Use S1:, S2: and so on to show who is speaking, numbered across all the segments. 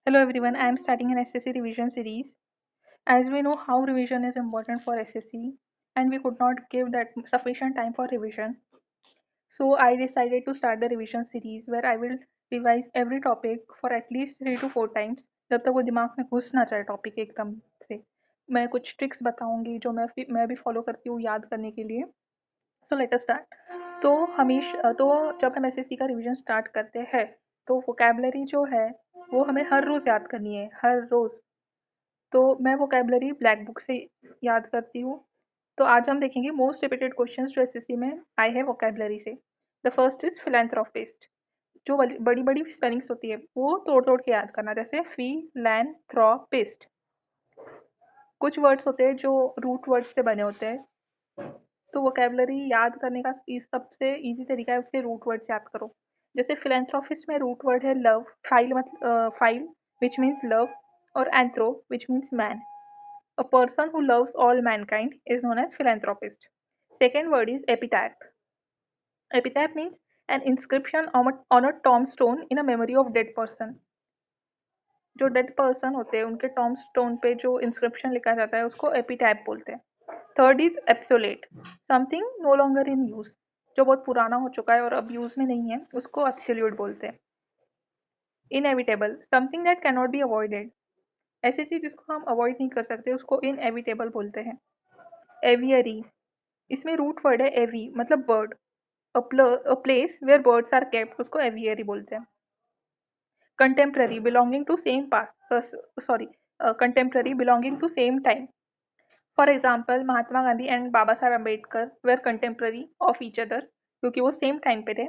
S1: Hello everyone, I am starting an SSC revision series. As we know how revision is important for SSC and we could not give that sufficient time for revision. So I decided to start the revision series where I will revise every topic for at least 3 to 4 times जब तक वो दिमाग में घुस ना जाए topic एकदम से। मैं कुछ ट्रिक्स बताऊंगी जो मैं भी फॉलो करती हूँ याद करने के लिए। So let us start. तो जब हम एसएससी का रिवीजन स्टार्ट करते हैं तो वोकैबलरी जो है वो हमें हर रोज याद करनी है, हर रोज। तो मैं वोकैबलरी ब्लैक बुक से याद करती हूँ। तो आज हम देखेंगे मोस्ट रिपीटेड क्वेश्चंस जो एसएससी में आए हैं वोकैबलरी से। The first is philanthropist. जो बड़ी बड़ी स्पेलिंग्स होती है वो तोड़ तोड़ के याद करना, जैसे फी लैन थ्रोपिस्ट। कुछ वर्ड्स होते हैं जो रूट वर्ड्स से बने होते हैं, तो वोकैबलरी याद करने का सबसे इजी तरीका है उसके रूट वर्ड्स याद करो। जैसे फिलेंथ्रोपिस्ट में रूट वर्ड है लव, फाइल मतलब फाइल विच मीन्स लव, और anthro which means man. A person who loves all mankind is known as philanthropist. Second word is epitaph. Epitaph means an inscription on a tombstone in a memory of dead person. जो dead person होते हैं उनके टॉम्बस्टोन पे जो inscription लिखा जाता है उसको एपिटैप बोलते हैं। Third is obsolete, something no longer in use. जो बहुत पुराना हो चुका है और अब यूज में नहीं है उसको एब्सोल्यूट बोलते हैं। Inevitable, something that can not be avoided. ऐसी चीज जिसको हम अवॉइड नहीं कर सकते उसको इनएविटेबल बोलते हैं। एवियरी, इसमें रूट वर्ड है एवी मतलब bird. A place where birds are kept उसको एवियरी बोलते हैं। Contemporary, belonging to same pass sorry contemporary belonging to same time. For example Mahatma Gandhi and Baba Saheb Ambedkar were contemporary of each other क्योंकि वो same time पे थे।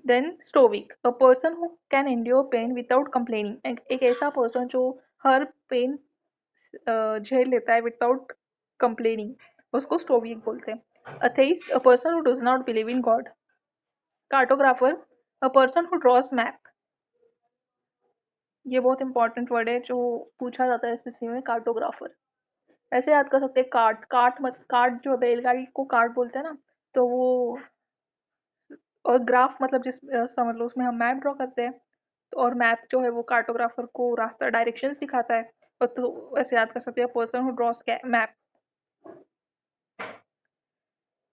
S1: Then stoic, a person who can endure pain without complaining. एक ऐसा person जो हर pen झेल लेता है विदाउट कंप्लेनिंग, उसको स्टोविक बोलते हैं। Atheist, a person who does not believe in god. Cartographer, a person who draws map. ये बहुत इंपॉर्टेंट वर्ड है जो पूछा जाता है एसएससी में, कार्टोग्राफर। ऐसे याद कर सकते हैं कार्ट, कार्ट जो बैलगाड़ी को कार्ट बोलते हैं ना, तो वो। और ग्राफ मतलब समझ लो उसमें हम मैप ड्रॉ करते हैं, तो और मैप जो है वो कार्टोग्राफर को रास्ता डायरेक्शंस दिखाता है। और तो ऐसे याद कर सकते हैं पर्सन हु ड्रॉस मैप।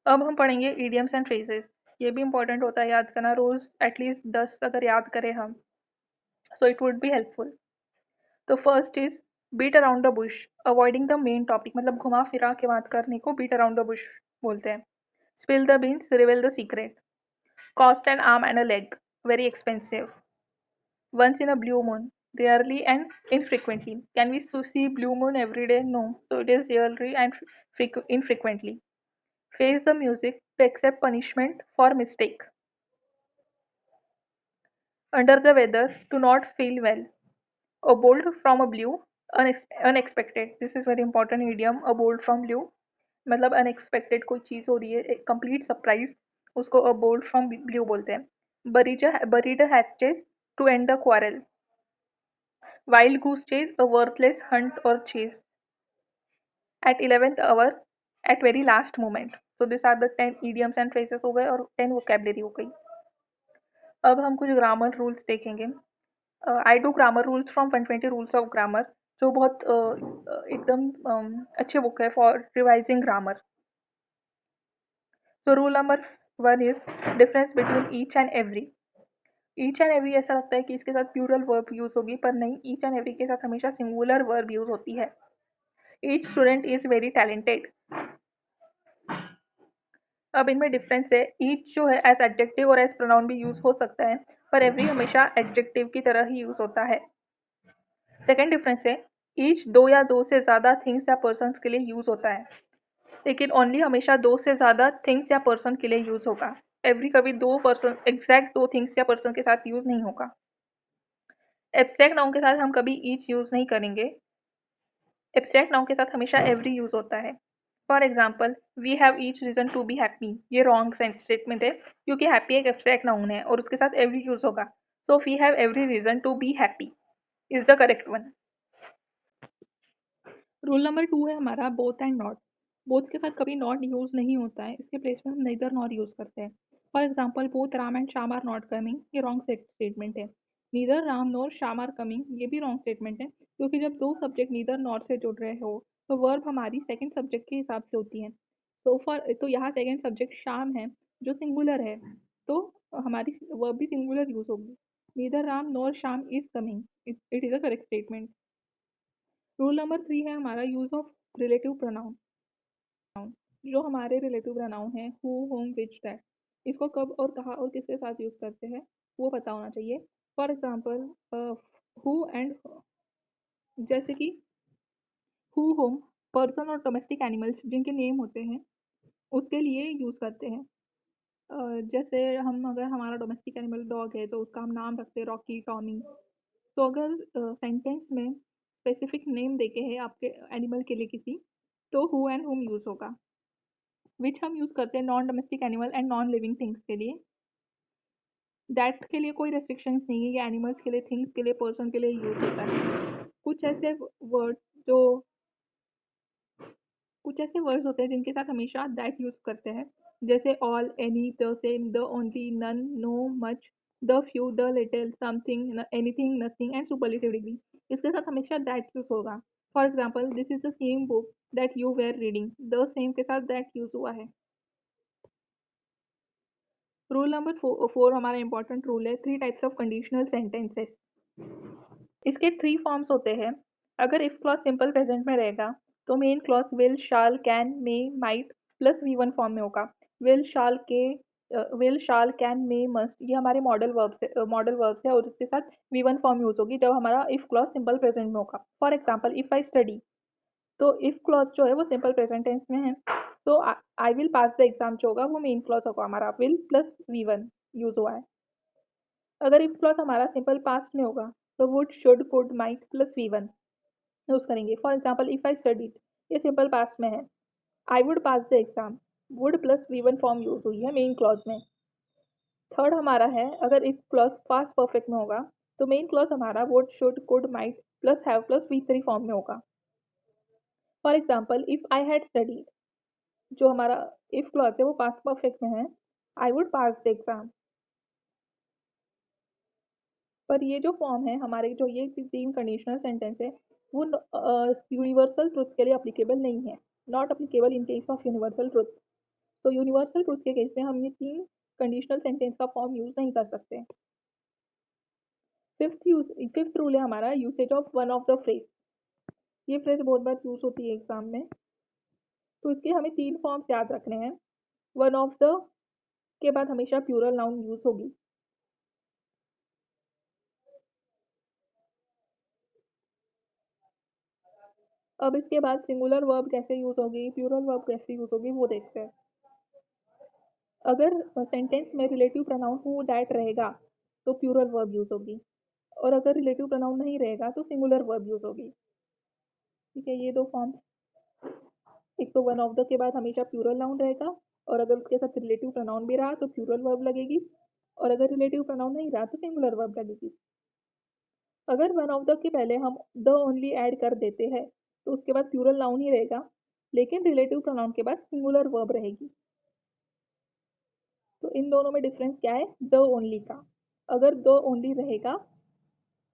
S1: अब हम पढ़ेंगे इडियम्स एंड फ्रेजेस। ये भी इंपॉर्टेंट होता है याद करना, रोज एटलीस्ट 10 अगर याद करें हम, so it would be helpful. तो first is beat around the bush, avoiding the main topic मतलब घुमा फिरा के बात करने को बीट अराउंड द बुश बोलते हैं। Spill the beans, रिवेल the secret. Cost N arm and a leg, very expensive. Once in a blue moon, rarely and infrequently. Can we see blue moon every day? No. So it is rarely and infrequently. Face the music to accept punishment for mistake. Under the weather, to not feel well. A bolt from a blue, unexpected. This is very important idiom. A bolt from blue मतलब unexpected कोई चीज हो रही है, एक complete surprise, उसको अ bolt from blue बोलते हैं। Buried hatches to end the quarrel. Wild goose chase, a worthless hunt or chase. At 11th hour, at very last moment. So these are the 10 idioms and phrases हो गए और 10 vocabulary हो गई। अब हम कुछ ग्रामर रूल्स देखेंगे। I do grammar rules from 120 rules of grammar, जो बहुत एकदम अच्छे बुक है for revising grammar. So rule number 1 is difference between each and every. Each and every ऐसा लगता है कि इसके साथ प्लूरल वर्ब यूज होगी, पर नहीं, ईच एंड एवरी के साथ हमेशा सिंगुलर वर्ब यूज होती है। Each student is very talented. अब इनमें डिफरेंस है, ईच जो है एज एडजेक्टिव और एज प्रोनाउन भी यूज हो सकता है, पर एवरी हमेशा एडजेक्टिव की तरह ही यूज होता है। सेकेंड डिफरेंस है, ईच दो या दो से ज्यादा थिंग्स या पर्सन के लिए यूज होता है, लेकिन ओनली हमेशा दो से ज्यादा थिंग्स या पर्सन के लिए यूज होगा। एवरी कभी दो पर्सन, एग्जैक्ट दो थिंग्स या पर्सन के साथ यूज नहीं होगा। एब्स्ट्रैक्ट नाउन के साथ हम कभी ईच यूज नहीं करेंगे। एब्स्ट्रैक्ट नाउन के साथ हमेशा एवरी यूज होता है। For example, we have each reason to be happy, ये रॉन्ग स्टेटमेंट है क्योंकि हैप्पी एक एब्स्ट्रैक्ट नाउन है और उसके साथ एवरी यूज होगा। So we have every reason to be happy is the correct one. Rule number 2 है हमारा बोथ एंड नॉट। बोथ के साथ कभी नॉट यूज नहीं होता है, इसके प्लेस में हम नेदर नॉर यूज करते हैं। For example, both Ram and Shyam are not coming, ये रॉन्ग स्टेटमेंट है। Neither Ram nor Shyam are coming, ये भी रॉन्ग स्टेटमेंट है, क्योंकि जब दो सब्जेक्ट नीदर नॉर से जुड़ रहे हो तो वर्ब हमारी सेकंड सब्जेक्ट के हिसाब से होती है। तो यहाँ सेकंड सब्जेक्ट श्याम है जो सिंगुलर है, तो हमारी वर्ब भी सिंगुलर यूज होगी। Neither Ram nor Shyam is coming, it is a correct statement. Rule number 3 है हमारा यूज ऑफ रिलेटिव प्रोनाउन। जो हमारे रिलेटिव प्रोनाउन है हु, होम, विच, दैट, इसको कब और कहाँ और किसके साथ यूज करते हैं वो पता होना चाहिए। फॉर एग्जाम्पल हु एंड, जैसे कि हु होम पर्सन और डोमेस्टिक एनिमल्स जिनके नेम होते हैं उसके लिए यूज करते हैं। जैसे हम अगर हमारा डोमेस्टिक एनिमल डॉग है तो उसका हम नाम रखते हैं रॉकी, टॉमी। तो अगर सेंटेंस में स्पेसिफिक नेम देके है आपके एनिमल के लिए किसी, तो हु एंड हुम यूज होगा। विच हम यूज करते हैं non domestic animal and non living things के लिए। दैट के लिए कोई रेस्ट्रिक्शंस नहीं है, ये एनिमल्स के लिए, थिंग्स के लिए, पर्सन के लिए यूज होता है। कुछ ऐसे वर्ड्स जो कुछ ऐसे वर्ड्स होते हैं जिनके साथ हमेशा दैट यूज करते हैं, जैसे all, any, the same, the only, none, no, much, the few, the little, something, anything, nothing and superlative degree, इसके साथ हमेशा दैट यूज होगा। For example this is the same book that you were reading, the same के साथ that use हुआ है। Rule number 4 हमारा important rule है, 3 टाइप्स ऑफ कंडीशनल सेंटेंसेस। इसके 3 फॉर्म्स होते हैं। अगर इफ क्लॉज सिंपल प्रेजेंट में रहेगा तो main clause will, shall, can, may, might plus V one form में होगा। Will, shall, will, shall, can, may, must, ये हमारे मॉडल वर्ब्स है और इसके साथ वी1 फॉर्म यूज होगी जब हमारा इफ क्लॉज सिंपल प्रेजेंट में होगा। For example if I study, तो इफ क्लॉज जो है वो सिंपल प्रेजेंट टेंस में है, तो I will pass the exam जो होगा वो मेन क्लॉज होगा, हमारा विल प्लस वी1 यूज हुआ है। अगर इफ क्लॉज हमारा सिंपल पास्ट में होगा तो would, should, could, might plus V one use करेंगे। For example if I studied, ये सिंपल पास्ट में है, I would pass the exam, would plus V one form use हुई है मेन क्लॉज में। थर्ड हमारा है अगर इफ क्लॉज पास्ट परफेक्ट में होगा तो मेन क्लॉज हमारा would, should, could, might plus have plus वी3 फॉर्म में होगा। For example if I had studied, जो हमारा इफ क्लॉज है वो पास्ट परफेक्ट में है, I would pass the exam. पर ये जो फॉर्म है हमारे, जो ये 3 कंडीशनल सेंटेंस है वो यूनिवर्सल ट्रुथ के लिए अप्लीकेबल नहीं है, not applicable in case of universal truth. तो यूनिवर्सल ट्रुथ के केस में हम ये 3 कंडीशनल सेंटेंस का फॉर्म यूज नहीं कर सकते। फिफ्थ रूल है हमारा usage of one of the phrase. ये फ्रेज बहुत बार यूज होती है एग्जाम में, तो इसके हमें 3 फॉर्म्स याद रखने हैं। वन ऑफ द के बाद हमेशा प्लूरल नाउन यूज होगी। अब इसके बाद सिंगुलर वर्ब कैसे यूज होगी, प्लूरल वर्ब कैसे यूज होगी वो देखते हैं। अगर सेंटेंस में रिलेटिव प्रोनाउन हु, दैट रहेगा तो प्लूरल वर्ब यूज होगी, और अगर रिलेटिव प्रोनाउन नहीं रहेगा तो सिंगुलर वर्ब यूज होगी। ठीक है, ये 2 फॉर्म। एक तो वन ऑफ द के बाद हमेशा प्लूरल नाउन रहेगा, और अगर उसके साथ रिलेटिव प्रोनाउन भी रहा तो प्लूरल वर्ब लगेगी, और अगर रिलेटिव प्रोनाउन नहीं रहा तो सिंगुलर वर्ब लगेगी। अगर वन ऑफ द के पहले हम द ओनली ऐड कर देते हैं तो उसके बाद प्लूरल नाउन ही रहेगा, लेकिन रिलेटिव प्रोनाउन के बाद सिंगुलर वर्ब रहेगी। तो इन दोनों में डिफरेंस क्या है, द ओनली का। अगर द ओनली रहेगा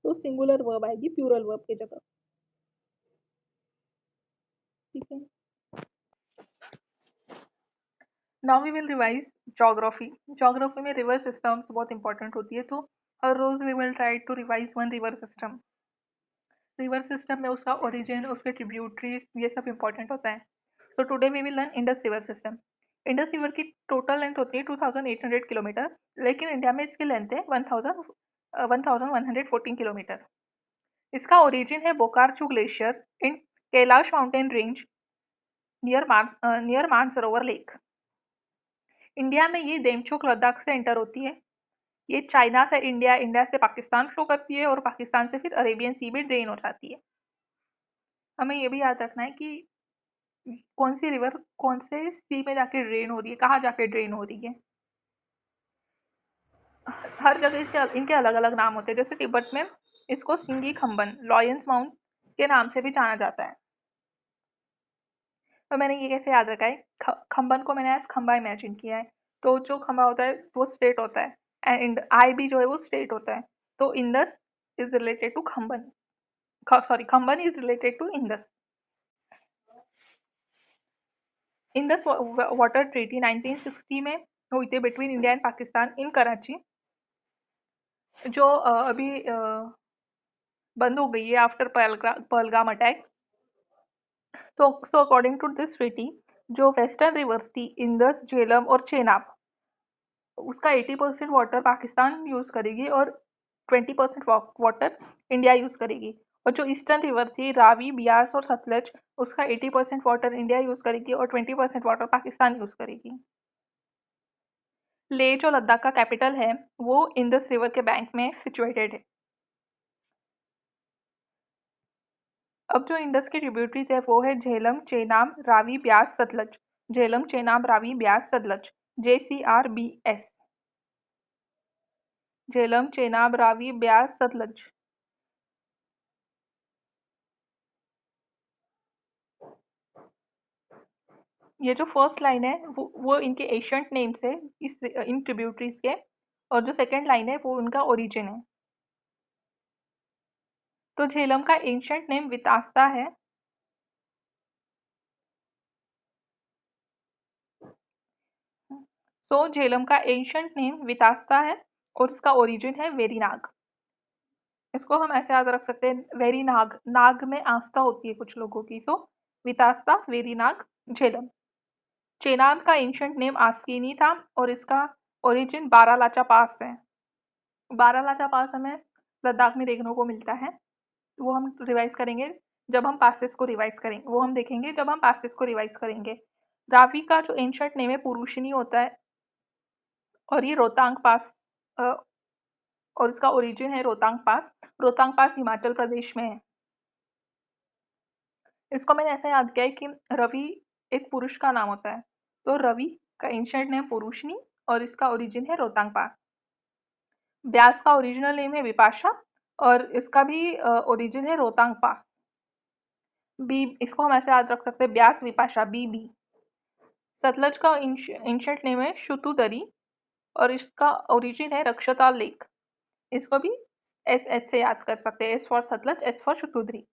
S1: तो सिंगुलर वर्ब आएगी प्लूरल वर्ब की जगह। ठीक है, now we will revise geography. Geography में रिवर सिस्टम्स बहुत इंपॉर्टेंट होती है, तो हर रोज we will try to revise one river system. River system में उसका ओरिजिन, उसके ट्रिब्यूटरीज, ये सब इंपॉर्टेंट होता है। So today we will learn Indus river system. Indus river की टोटल लेंथ होती है 2800 किलोमीटर, लेकिन इंडिया में इसकी लेंथ है 1114 किलोमीटर। इसका ओरिजिन है Bokharchu glacier in Kailash mountain range near Mansarovar lake. India में ये देमचोक लद्दाख से एंटर होती है। ये चाइना से इंडिया, इंडिया से पाकिस्तान फ्लो करती है और पाकिस्तान से फिर अरेबियन सी में ड्रेन हो जाती है। हमें ये भी याद रखना है कि कौन सी रिवर कौन से सी में जाके ड्रेन हो रही है, कहाँ जाके ड्रेन हो रही है। हर जगह इसके इनके अलग अलग नाम होते हैं, जैसे तिब्बत में इसको सिंगी खम्बन, लॉयंस माउंट के नाम से भी जाना जाता है। तो मैंने ये कैसे याद रखा है, खम्बन को मैंने एज खम्बा इमेजिन किया है, तो जो खम्बा होता है वो स्ट्रेट होता है, एंड आई भी जो है वो स्ट्रेट होता है। तो इंदस इज रिलेटेड टू खम्बन, सॉरी खम्बन is related to Indus. Indus water treaty 1960 में हुई थी between India and Pakistan in Karachi, जो अभी बंद हो गई है आफ्टर पहलगाम अटैक। तो so according to this treaty, जो वेस्टर्न रिवर्स थी इंदस, झेलम और चेनाब, उसका 80% वाटर पाकिस्तान यूज करेगी और 20% वाटर इंडिया यूज करेगी। और जो ईस्टर्न रिवर थी रावी, बियास और सतलज, उसका 80% वाटर इंडिया यूज करेगी और 20% वाटर पाकिस्तान यूज करेगी। लेह जो लद्दाख का कैपिटल है वो इंदस रिवर के बैंक में सिचुएटेड है। अब जो इंडस की ट्रिब्यूटरीज है वो है झेलम, चेनाब, रावी, ब्यास, सतलज। झेलम, चेनाब, रावी, ब्यास, सतलज, JCRBS। झेलम, चेनाब, रावी, ब्यास, सतलज। ये जो फर्स्ट लाइन है वो इनके एशियंट नेम्स है इस इन ट्रिब्यूटरीज के, और जो सेकंड लाइन है वो उनका ओरिजिन है। तो झेलम का एंशियंट नेम वितास्ता है। सो झेलम का एंशियंट नेम वितास्ता है और इसका ओरिजिन है वेरीनाग। इसको हम ऐसे याद रख सकते हैं, वेरीनाग, नाग में आस्था होती है कुछ लोगों की, तो वितास्ता, वेरीनाग, झेलम। चेनाब का एंशियंट नेम आस्कीनी था और इसका ओरिजिन बारालाचा पास है। बारालाचा पास हमें लद्दाख में देखने को मिलता है, वो हम रिवाइज करेंगे जब हम पासेस को रिवाइज करेंगे, वो हम देखेंगे जब हम पासेस को रिवाइज करेंगे। रावी का जो एंशियंट नेम है पुरुषिनी होता है और ये रोहतांग पास, और इसका ओरिजिन है रोहतांग पास। रोहतांग पास हिमाचल प्रदेश में है। इसको मैंने ऐसा याद किया है कि रवि एक पुरुष का नाम होता है, तो रवि का एंशियंट नेम पुरुषनी और इसका ओरिजिन है रोहतांग पास। ब्यास का ओरिजिनल नेम है विपाशा और इसका भी ओरिजिन है रोहतांग पास। बी, इसको हम ऐसे याद रख सकते हैं, ब्यास विपाशा, BB। सतलज का एंशियंट नेम है शुतुदरी और इसका ओरिजिन है रक्षता लेक। इसको भी SS से याद कर सकते हैं, S for Satluj, S for Shutudri.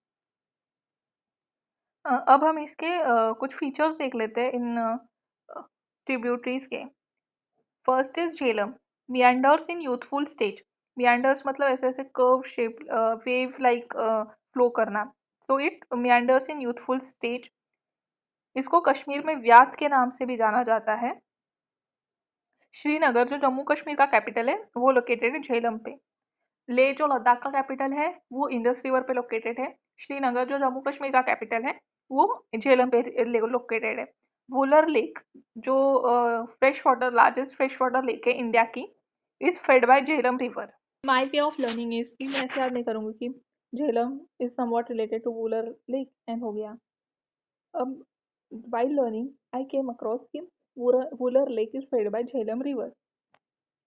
S1: अब हम इसके कुछ फीचर्स देख लेते हैं इन ट्रिब्यूटरीज के। First is Jhelum, meanders in youthful stage. meanders मतलब ऐसे ऐसे curve shape, wave like flow करना। So it meanders in youthful stage. इसको कश्मीर में व्यात के नाम से भी जाना जाता है। श्रीनगर जो जम्मू कश्मीर का कैपिटल है वो लोकेटेड है झेलम पे। लेह जो लद्दाख का कैपिटल है वो इंडस रिवर पे लोकेटेड है। श्रीनगर जो जम्मू कश्मीर का कैपिटल है वो झेलम पे लोकेटेड है। वुलर लेक जो fresh water, largest fresh water lake है इंडिया की, is fed by Jhelum river. My way of learning is कि मैं ऐसे याद नहीं करूंगी कि Jhelum is somewhat related to Wular lake and हो गया। अब while learning I came across कि Wular lake is fed by Jhelum river.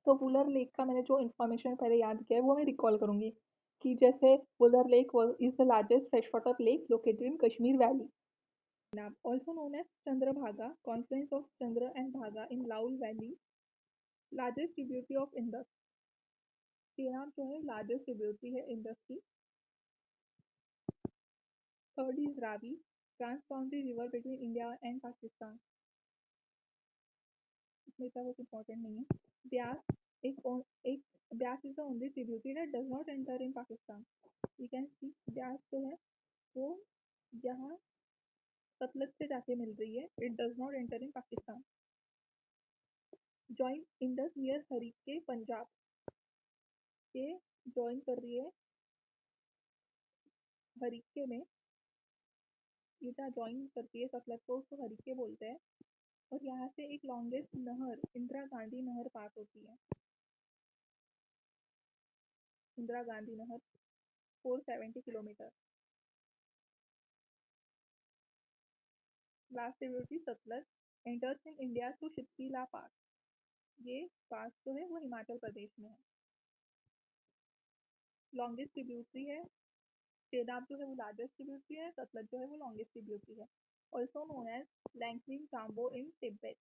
S1: तो वुलर लेक का मैंने जो इन्फॉर्मेशन पहले याद किया है वो मैं रिकॉल करूंगी, कि जैसे Wular lake is the largest fresh water lake located in Kashmir valley. Also known as Chandrabhaga, confluence of Chandra and Bhaga in Lahaul valley, largest tributary of Indus. Chenab जो है लार्जेस्ट ट्रिब्यूटरी है इंडस की। Third is Ravi, trans boundary river between India and Pakistan, इसमें इतना कुछ important नहीं है। ब्यास, एक Beas is the only tributary that does not enter in Pakistan. You can see Beas जो है वो यहाँ सतलज से जाके मिल रही है, it does not enter in Pakistan. Join Indus near Harike, Punjab के ज्वाइन कर रही है हरीके में, ये जहाँ ज्वाइन करती है सतलज को उसको हरीके बोलते हैं। और यहाँ से एक लॉन्गेस्ट नहर इंदिरा गांधी नहर पास होती है। इंदिरा गांधी नहर 470 kilometre. Last tributary Sutlej enters in India through Shipki La pass. ये पास जो है वो हिमाचल प्रदेश में है। लॉन्गेस्ट ट्रिब्यूटरी है, चेनाब जो है वो लार्जेस्ट ट्रिब्यूटरी है, सतलज जो है वो लॉन्गेस्ट ट्रिब्यूटरी है। ऑल्सो नोन एज लैंगलिंग जाम्बो इन तिब्बत।